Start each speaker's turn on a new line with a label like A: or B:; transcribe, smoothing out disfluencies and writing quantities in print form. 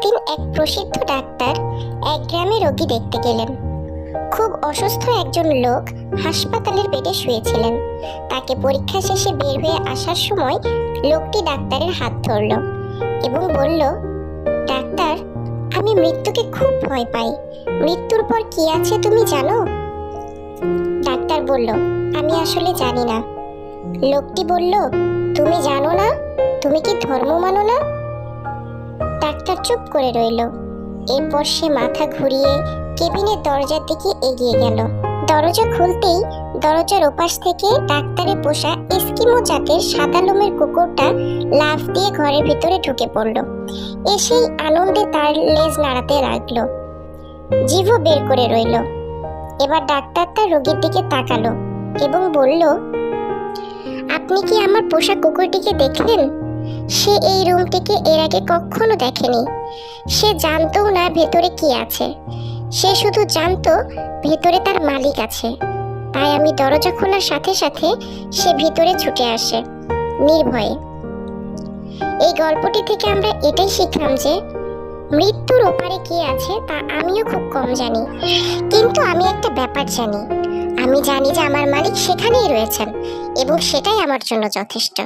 A: একদিন এক প্রসিদ্ধ ডাক্তার এক গ্রামে রোগী দেখতে গেলেন। খুব অসুস্থ একজন লোক হাসপাতালের বেডে শুয়েছিলেন। তাকে পরীক্ষা শেষে বের হয়ে আসার সময় লোকটি ডাক্তারের হাত ধরল এবং বলল, ডাক্তার, আমি মৃত্যুকে খুব ভয় পাই। মৃত্যুর পর কি আছে তুমি জানো? ডাক্তার বলল, আমি আসলে জানি না। লোকটি বলল, তুমি জানো না? তুমি কি ধর্ম মানো না? ডাক্তার চুপ করে রইল। এরপর সে মাথা ঘুরিয়ে কেবিনের দরজার দিকে এগিয়ে গেল। দরজা খুলতেই দরজার ওপাশ থেকে ডাক্তারের পোষা এস্কিমো জাতের সাদা লোমের কুকুরটা লাফ দিয়ে ঘরের ভিতরে ঢুকে পড়ল। এসেই আনন্দে তার লেজ নাড়াতে লাগলো, জিভও বের করে রইল। এবার ডাক্তার তার রোগীর দিকে তাকালো এবং বলল, আপনি কি আমার পোষা কুকুরটিকে দেখলেন? সে এই রুমটিকে এর আগে কখনো দেখেনি। সে জানতও না ভেতরে কি আছে। সে শুধু জানতো ভেতরে তার মালিক আছে। তাই আমি দরজা খোলার সাথে সাথে সে ভিতরে ছুটে আসে নির্ভয়ে। এই গল্পটি থেকে আমরা এটাই শিখলাম যে মৃত্যুর ওপারে কি আছে তা আমিও খুব কম জানি, কিন্তু আমি একটা ব্যাপার জানি। আমি জানি যে আমার মালিক সেখানেই রয়েছেন এবং সেটাই আমার জন্য যথেষ্ট।